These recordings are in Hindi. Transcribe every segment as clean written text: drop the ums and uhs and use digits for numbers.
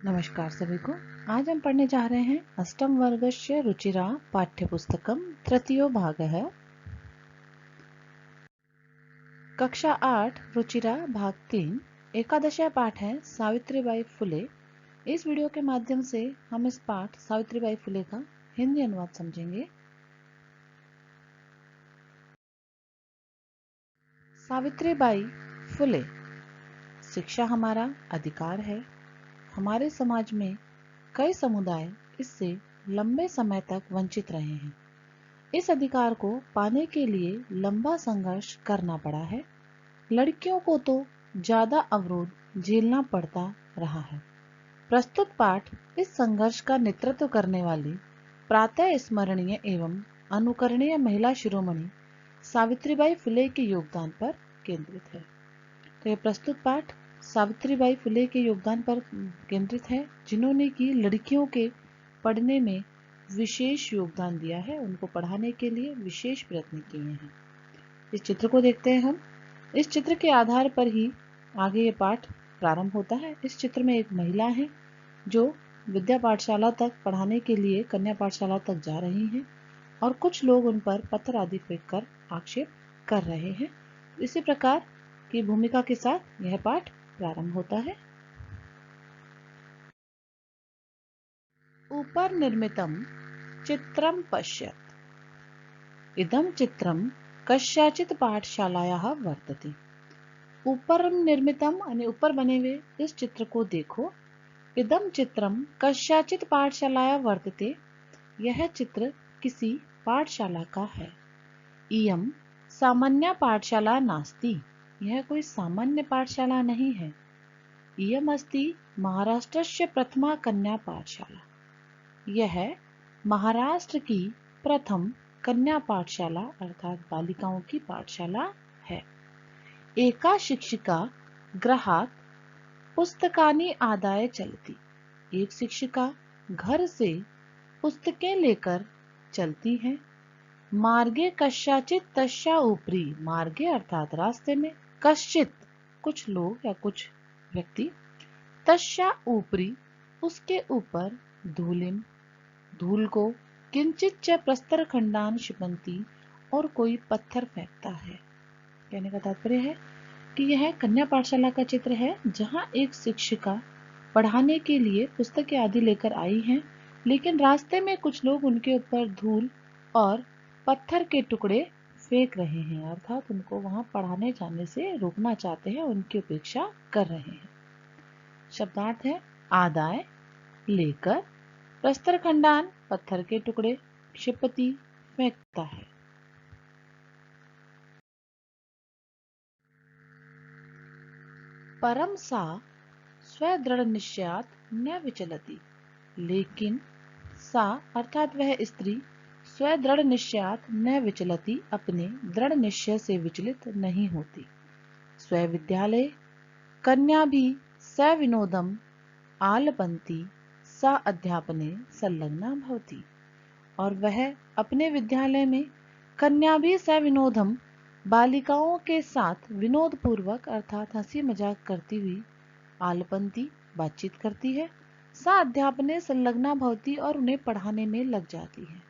नमस्कार सभी को। आज हम पढ़ने जा रहे हैं अष्टम वर्गस्य रुचिरा पाठ्यपुस्तकम तृतीयो भागः कक्षा 8 रुचिरा भाग 3 एकादश पाठ है सावित्रीबाई फुले। इस वीडियो के माध्यम से हम इस पाठ सावित्रीबाई फुले का हिंदी अनुवाद समझेंगे। सावित्रीबाई फुले। शिक्षा हमारा अधिकार है। हमारे समाज में कई समुदाय इससे लंबे समय तक वंचित रहे हैं। इस अधिकार को पाने के लिए लंबा संघर्ष करना पड़ा है। लड़कियों को तो ज्यादा अवरोध झेलना पड़ता रहा है। प्रस्तुत पाठ इस संघर्ष का नेतृत्व करने वाली प्रातः स्मरणीय एवं अनुकरणीय महिला शिरोमणि सावित्रीबाई फुले के योगदान पर केंद्रित है। तो यह प्रस्तुत पाठ सावित्रीबाई फुले के योगदान पर केंद्रित है, जिन्होंने की लड़कियों के पढ़ने में विशेष योगदान दिया है, उनको पढ़ाने के लिए विशेष प्रयत्न किए हैं। इस चित्र को देखते हैं हम। इस चित्र के आधार पर ही आगे ये पाठ प्रारंभ होता है। इस चित्र में एक महिला है जो विद्या पाठशाला तक पढ़ाने के लिए कन्या पाठशाला तक जा रही हैं और कुछ लोग उन पर पत्थर आदि फेंककर आक्षेप कर रहे हैं। इसी प्रकार की भूमिका के साथ यह पाठ प्रारंभ होता है। ऊपर निर्मितम चित्रम पश्यत। इदम चित्रम कस्याचित पाठशालायाः वर्तते। ऊपर निर्मितम यानी ऊपर बने हुए इस चित्र को देखो। इदम चित्रम कस्याचित पाठशालायाः वर्तते। यह चित्र किसी पाठशाला का है। इयम सामान्य पाठशाला नास्ति। यह कोई सामान्य पाठशाला नहीं है। इयम अस्ति महाराष्ट्रस्य प्रथमा कन्या पाठशाला। यह महाराष्ट्र की प्रथम कन्या पाठशाला अर्थात बालिकाओं की पाठशाला है। एका शिक्षिका ग्राहक पुस्तकानि आदाय चलती। एक शिक्षिका घर से पुस्तकें लेकर चलती है। मार्गे कस्याचित तस्या ऊपरी। मार्गे अर्थात रास्ते में, कश्चित कुछ लोग या कुछ व्यक्ति, तस्या ऊपरी उसके ऊपर, धूलिम धूल को, किंचित च प्रस्तर खंडान क्षिपंती और कोई पत्थर फेंकता है। कहने का तात्पर्य है कि यह कन्या पाठशाला का चित्र है जहां एक शिक्षिका पढ़ाने के लिए पुस्तकें आदि लेकर आई हैं, लेकिन रास्ते में कुछ लोग उनके ऊपर धूल और पत्थर के टुकड़े फेंक रहे हैं, अर्थात उनको वहां पढ़ाने जाने से रोकना चाहते हैं, उनकी उपेक्षा कर रहे हैं। शब्दार्थ है आदाय लेकर, प्रस्तर खंडान पत्थर के टुकड़े, क्षिपति फेंकता है। परम सा स्वदृढ़ निश्चयात न विचलती। लेकिन सा अर्थात वह स्त्री स्वदृढ़ निश्चयात न विचलती, अपने दृढ़ निश्चय से विचलित नहीं होती। स्वविद्यालय कन्या भी सविनोदम आलपंती सा अध्यापने संलग्ना भवति। और वह अपने विद्यालय में कन्या भी सविनोदम बालिकाओं के साथ विनोद पूर्वक अर्थात हंसी मजाक करती हुई आलपंती बातचीत करती है। सा अध्यापने संलग्ना भवति और उन्हें पढ़ाने में लग जाती है।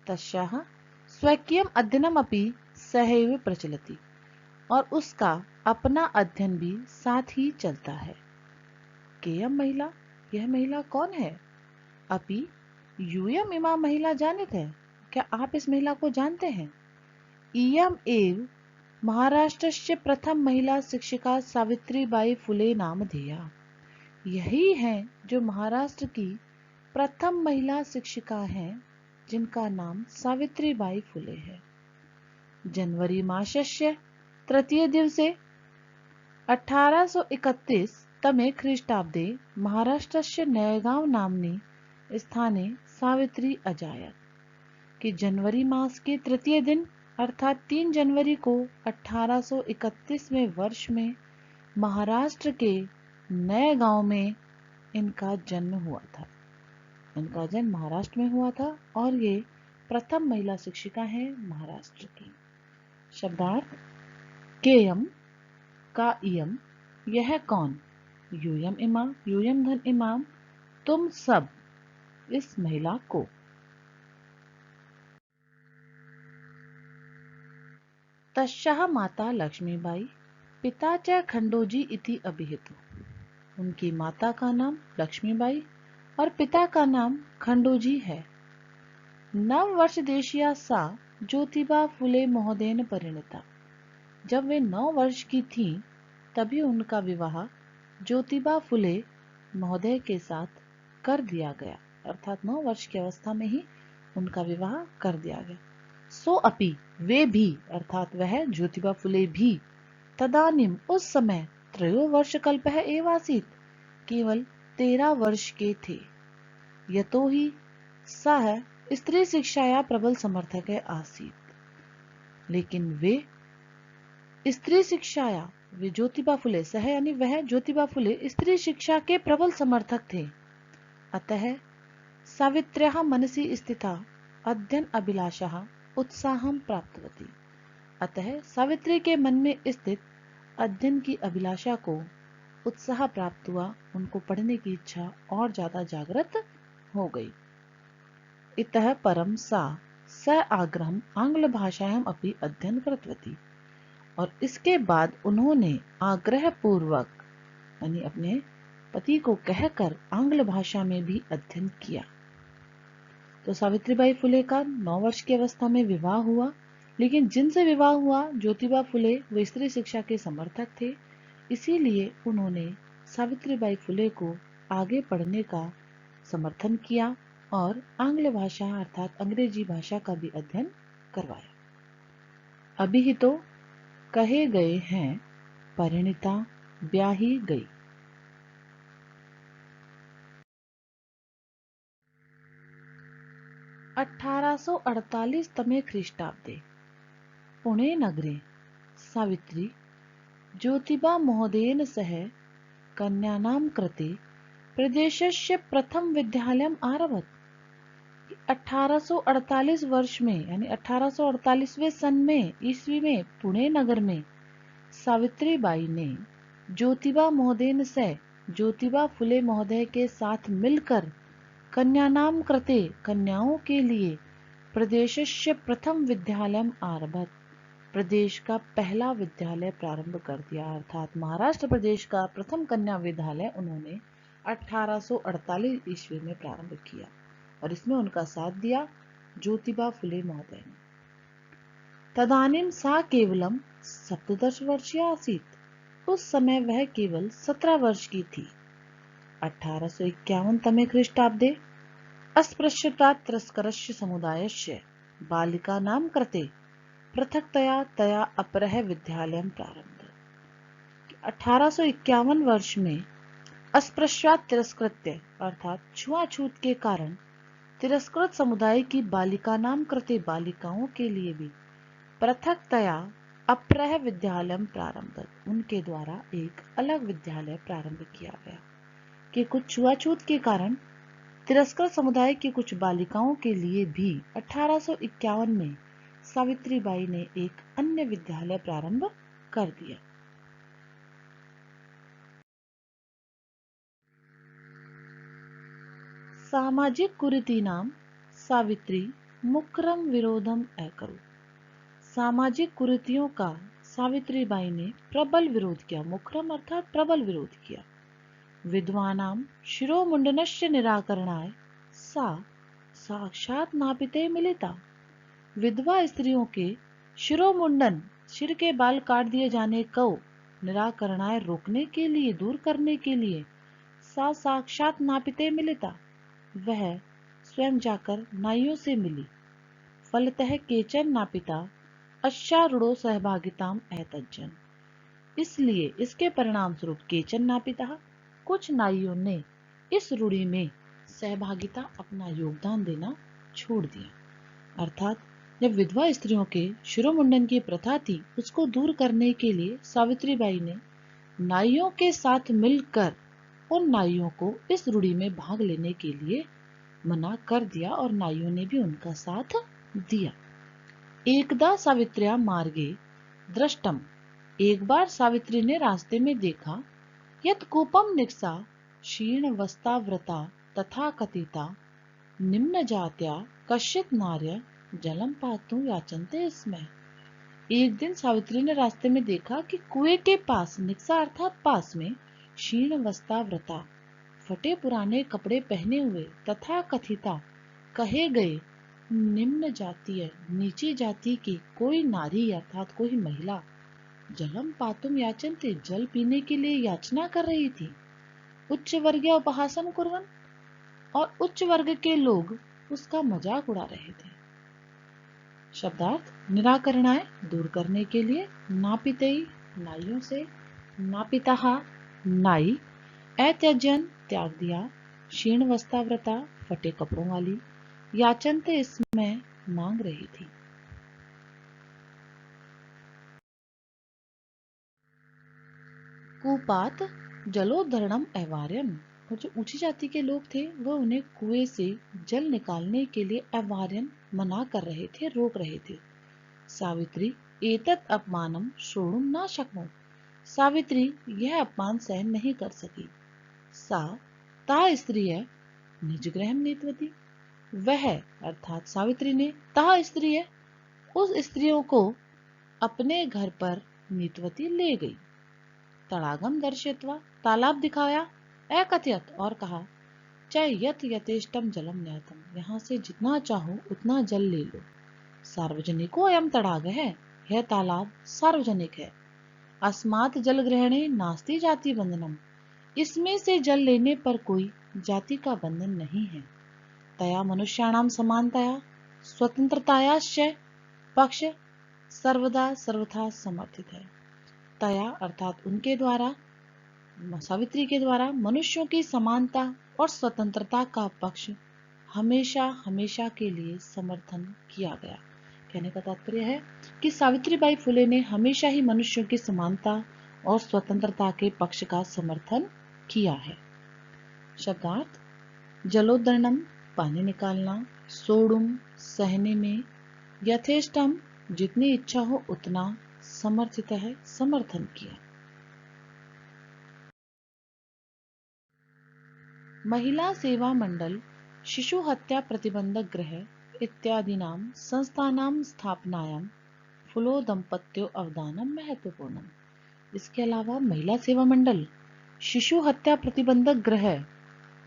तस्याः स्वकीयम अध्ययनम अपि सहैव प्रचलति। और उसका अपना अध्ययन भी साथ ही चलता है। केयम महिला। यह महिला कौन है? अपि यूयम इमा महिला जानित है। क्या आप इस महिला को जानते हैं? इयम एव महाराष्ट्रस्य प्रथम महिला शिक्षिका सावित्रीबाई फुले नामधेया। यही है जो महाराष्ट्र की प्रथम महिला शिक्षिका हैं, जिनका नाम सावित्रीबाई फुले है। जनवरी मासस्य तृतीय दिवसे 1831 तमे ख्रीष्टाब्दे महाराष्ट्रस्य नयगांव नाम्नि स्थाने सावित्री अजायत। कि जनवरी मास के तृतीय दिन अर्थात 3 जनवरी को 1831वें वर्ष में महाराष्ट्र के नए गांव में इनका जन्म हुआ था। इनका जन्म महाराष्ट्र में हुआ था और ये प्रथम महिला शिक्षिका है महाराष्ट्र की। शब्दार्थ केयम का इयम। यह कौन? यूयम धन इमाम, तुम सब इस महिला को। तस्याः माता लक्ष्मीबाई, पिता च खंडोजी इति अभिहितो। उनकी माता का नाम लक्ष्मीबाई और पिता का नाम खंडोजी है। नववर्ष देशीया सा ज्योतिबा फुले महोदयन परिणीता। जब वे 9 वर्ष की थीं, तभी उनका विवाह ज्योतिबा फुले महोदय के साथ कर दिया गया, अर्थात 9 वर्ष की अवस्था में ही उनका विवाह कर दिया गया। सो अपि, वे भी, अर्थात वह ज्योतिबा फुले भी, तदानीम उस समय त्रयोवर्षकल्पः एव आसीत्, केवल 13 वर्ष के थे। यतो ही सः स्त्री शिक्षाया प्रबल समर्थक आसीत्। लेकिन वे स्त्री शिक्षाया, वे ज्योतिबा फुले, सह यानी वह ज्योतिबा फुले स्त्री शिक्षा के प्रबल समर्थक थे। अतः सावित्र्याः मनसि स्थिता अध्ययन अभिलाषाः उत्साहं प्राप्तवती। अतः सावित्री के मन में स्थित अध्ययन की अभिलाषा को उत्साह प्राप्त हुआ, उनको पढ़ने की इच्छा और ज्यादा जागृत हो गई। इतः परम सा स आग्रहम आंग्ल भाषायाम अपि अध्ययन कृतवती। और इसके बाद उन्होंने आग्रह पूर्वक यानी अपने पति को कहकर आंग्ल भाषा में भी अध्ययन किया। तो सावित्रीबाई फुले का 9 वर्ष की अवस्था में विवाह हुआ, लेकिन जिनसे विवाह हुआ ज्योतिबा फुले वे स्त्री शिक्षा के समर्थक थे, इसीलिए उन्होंने सावित्रीबाई फुले को आगे पढ़ने का समर्थन किया और आंग्ल भाषा अर्थात अंग्रेजी भाषा का भी अध्ययन करवाया। अभी ही तो कहे गए हैं, परिणीता ब्याही गई। तमे ख्रीष्टाब्दे पुणे नगरे सावित्री ज्योतिबा महोदयेन सह कन्यानां कृते प्रदेशस्य प्रथम विद्यालयम् आरभत। 1848 वर्ष में यानी 1848वें सन में ईस्वी में पुणे नगर में सावित्री बाई ने ज्योतिबा महोदयन से ज्योतिबा फुले महोदय के साथ मिलकर कन्यानाम कृते कन्याओं के लिए प्रदेशस्य प्रथम विद्यालयम् आरभत, प्रदेश का पहला विद्यालय प्रारंभ कर दिया, अर्थात महाराष्ट्र प्रदेश का प्रथम कन्या विद्यालय उन्होंने 1848 ईस्वी में प्रारंभ किया और इसमें उनका साथ दिया ज्योतिबा फुले महोदय ने। तदानीम सा केवलम 17 वर्षीय आसीत्। उस समय वह केवल 17 वर्ष की थी। 1851 तमे ख्रीष्टाब्दे अस्पृश्यता तिरस्करस्य समुदायस्य बालिकानां कृते पृथक्तया तया अपरः विद्यालयं प्रारब्ध। 1851 वर्ष में अस्पृश्यता तिरस्कृत्य अर्थात छुआछूत के कारण तिरस्कृत समुदाय की बालिकानां कृते बालिकाओं के लिए भी पृथक्तया अपरः विद्यालयं प्रारब्ध, उनके द्वारा एक अलग विद्यालय प्रारंभ किया गया कि कुछ छुआछूत के कारण तिरस्कृत समुदाय की कुछ बालिकाओं के लिए भी 1851 में सावित्री बाई ने एक अन्य विद्यालय प्रारंभ कर दिया। सामाजिक कुरीतीनां सावित्री मुकरम विरोधम अकरोत्। सामाजिक कुरीतियों का सावित्री बाई ने प्रबल विरोध किया। मुकरम अर्थात प्रबल विरोध किया। विद्वानां शिरोमुंडनस्य निराकरणाय सा साक्षात नापिते मिलिता। विधवा स्त्रियों के शिरोमुंडन, सिर के बाल काट दिए जाने को निराकरणाय रोकने के लिए, दूर करने के लिए सा साक्षात नापिते मिलिता, वह स्वयं जाकर नाइयों से मिली। फलतः केचन नापिता अश्चारूढ़ो सहभागिताम एतज्जन। इसलिए इसके परिणाम स्वरूप केचन नापिता, कुछ नाइयों ने इस रूढ़ी में सहभागिता अपना योगदान देना छोड़ दिया। अर्थात जब विधवा स्त्रियों के शिरोमुंडन की प्रथा थी, उसको दूर करने के लिए सावित्री बाई ने नाइयों के साथ मिलकर उन नाइयों को इस रूढ़ी में भाग लेने के लिए मना कर दिया और नाइयों ने भी उनका साथ दिया। एकदा सावित्र्या मार्गे दृष्टम, एक बार सावित्री ने रास्ते में देखा यत् कूपम निक्सा क्षीण वस्ताव्रता तथा कथिता निम्न जात्या कश्चित नार्य जलम पातुं याचन्ते इसमें। एक दिन सावित्री ने रास्ते में देखा कि कुएं के पास निक्सा अर्थात पास में क्षीण वस्ताव्रता फटे पुराने कपड़े पहने हुए तथा कथिता कहे गए निम्न जातीय नीची जाति की कोई नारी अर्थात कोई महिला जलम पातुम याचन्ते जल पीने के लिए याचना कर रही थी। उच्च वर्गीय उपहासन कुर्वन् और उच्च वर्ग के लोग उसका मजाक उड़ा रहे थे। शब्दार्थ निराकरणाएं दूर करने के लिए नापितई नाइयों से, नापिता नाई, अत्यजन त्याग दिया, क्षीण वस्ताव्रता फटे कपड़ों वाली, याचनते इसमें मांग रही थी। कूपात जलोद्धरणम अवार्यम, और जो ऊंची जाति के लोग थे वह उन्हें कुएं से जल निकालने के लिए अवार्यन मना कर रहे थे, रोक रहे थे। सावित्री एतत् अपमानम श्रोणुम न शक्नोत, सावित्री यह अपमान सहन नहीं कर सकी। सा ता स्त्रिय निजगृहम नीतवती, वह अर्थात सावित्री ने ता स्त्रिय उस स्त्रियों को अपने घर पर नीतवती ले गई। तड़ागम दर्शित्वा तालाब दिखाया, अकथयत और कहा चाहे यत यथेष्टम जलम न्यातम, यहाँ से जितना चाहो उतना जल ले लो। सार्वजनिको अयम तड़ाग है, यह तालाब सार्वजनिक है। अस्मात् जल ग्रहणे नास्ति जाति बंधनम, इसमें से जल लेने पर कोई जाति का बंधन नहीं है। तया मनुष्याणाम समानतया स्वतंत्रतायाश्च पक्ष सर्वदा सर्वथा समर्थित है। तया अर्थात उनके द्वारा, सावित्री के द्वारा मनुष्यों की समानता और स्वतंत्रता का पक्ष हमेशा हमेशा के लिए समर्थन किया गया। कहने का तात्पर्य है कि सावित्रीबाई फुले ने हमेशा ही मनुष्यों की समानता और स्वतंत्रता के पक्ष का समर्थन किया है। शब्दार्थ जलोद्धरणम पानी निकालना, सोडुम सहने में, यथेष्टम जितनी इच्छा हो उतना, समर्थित है समर्थन किया। महिला सेवा मंडल, शिशु हत्या प्रतिबंधक गृह इत्यादीनां संस्थानां स्थापनायां फुलो दंपत्यो अवदानम महत्वपूर्णम। इसके अलावा महिला सेवा मंडल, शिशु हत्या प्रतिबंधक गृह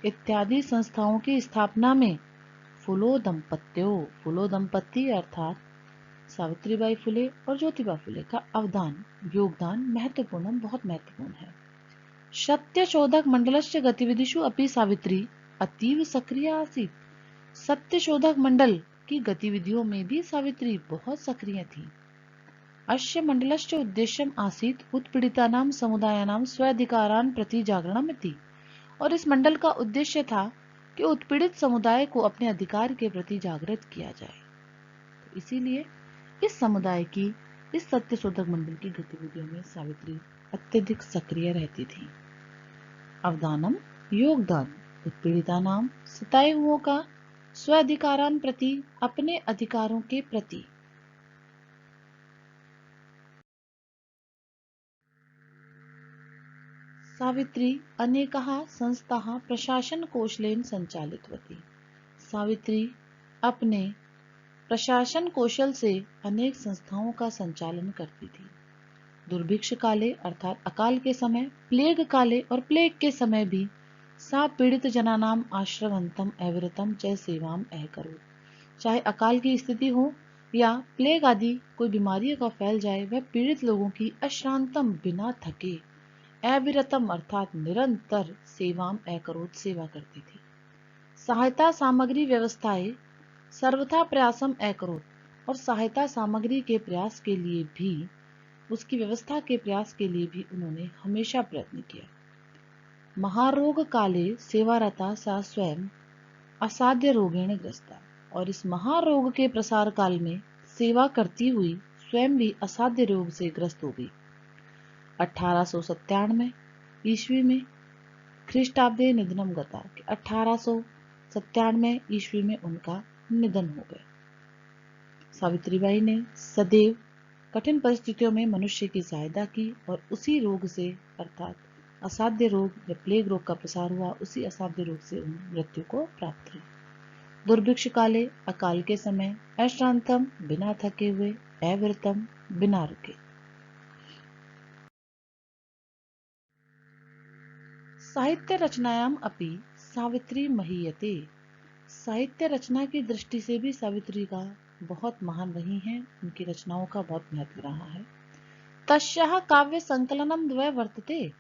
इत्यादि संस्थाओं की स्थापना में फुलो दंपत्ति अर्थात सावित्रीबाई फुले और ज्योतिबा फुले का योगदान महत्वपूर्ण, बहुत महत्वपूर्ण है। सत्यशोधक मंडलस्य गतिविधिषु अपि सावित्री अतीव सक्रिय आसीत्। सत्यशोधक मंडल की गतिविधियों में भी सावित्री बहुत सक्रिय थी। अस्य मंडलस्य उद्देश्यम आसीत् उत्पीड़ितानां समुदायानां स्वाधिकारान् प्रति जागरणम् इति, और इस मंडल का उद्देश्य था कि उत्पीड़ित समुदाय को अपने अधिकार के प्रति जागृत किया जाए। तो इसीलिए इस समुदाय की, इस सत्यशोधक मंडल की गतिविधियों में सावित्री अत्यधिक सक्रिय रहती थी। अवदानम योगदान, उत्पीड़ितानां सताए हुओं का, स्वाधिकारान प्रति अपने अधिकारों के प्रति। सावित्री अनेकाः संस्थाः प्रशासन कौशलेन संचालितवती, सावित्री अपने प्रशासन कौशल से अनेक संस्थाओं का संचालन करती थी। दुर्भिक्ष काले अर्थात अकाल के समय, प्लेग काले और प्लेग के समय भी सा पीड़ित जनानाम आश्रवंतम अविरतम च सेवाम करो, चाहे अकाल की स्थिति हो या प्लेग आदि कोई बीमारी का फैल जाए, वह पीड़ित लोगों की अश्रांतम बिना थके अविरतम अर्थात निरंतर सेवाम करोत सेवा करती थी। सहायता सामग्री व्यवस्थाएं सर्वथा प्रयासम करोत, और सहायता सामग्री के प्रयास के लिए भी, उसकी व्यवस्था के प्रयास के लिए भी उन्होंने हमेशा प्रयत्न किया। महारोग काले सेवारता सा स्वयं असाध्य रोगेण ग्रस्ता, और इस महारोग के प्रसार काल में सेवा करती हुई स्वयं भी असाध्य रोग से ग्रस्त हो गई। 1897 ईस्वी में ख्रीष्टाब्दे निधनम गता, 1897 ईस्वी में उनका निधन हो गया। सावित्रीबाई ने सदैव कठिन परिस्थितियों में मनुष्य की सहायता की और उसी रोग से अर्थात असाध्य रोग या प्लेग रोग का प्रसार हुआ, उसी असाध्य रोग से उन्हें मृत्यु को प्राप्त हुई। दुर्भिक्ष काले, अकाल के समय, अश्रांतम, बिना थके हुए, अविरतम, बिना रुके। साहित्य रचनायाम अपि सावित्री महीयते। साहित्य रचना की दृष्टि से भी सावित्री का बहुत महान रही हैं, उनकी रचनाओं का बहुत महत्व रहा है। तस्याः काव्य संकलनम द्वय वर्तते।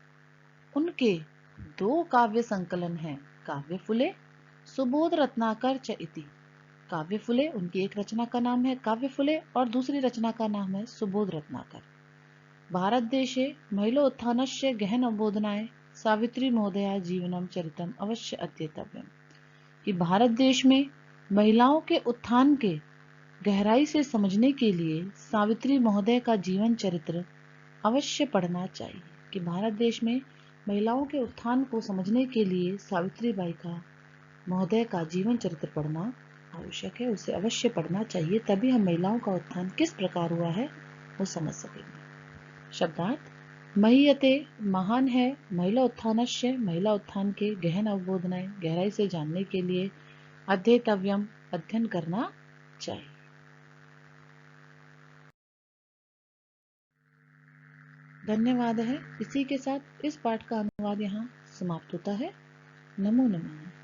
उनके दो काव्य संकलन हैं, काव्य फुले, सुबोध रत्नाकर च इति। काव्य फुले उनकी एक रचना का नाम है काव्य फुले और दूसरी रचना का नाम है सुबोध रत्नाकर। भारत देशे महिलोत्थानस्य गहन अवबोधनाय सावित्री महोदया जीवनम चरितम अवश्य अध्येतव्यम। कि भारत देश में महिलाओं के उत्थान के गहराई से समझने के लिए सावित्री महोदय का जीवन चरित्र अवश्य पढ़ना चाहिए। कि भारत देश में महिलाओं के उत्थान को समझने के लिए सावित्री बाई का महोदय का जीवन चरित्र पढ़ना आवश्यक है, उसे अवश्य पढ़ना चाहिए, तभी हम महिलाओं का उत्थान किस प्रकार हुआ है वो समझ सकेंगे। शब्दार्थ: महीयते महान है, महिला उत्थानस्य महिला उत्थान के, गहन अवबोधनाएं गहराई से जानने के लिए, अध्येतव्यम अध्ययन करना चाहिए। धन्यवाद है। इसी के साथ इस पाठ का अनुवाद यहाँ समाप्त होता है। नमो नमः।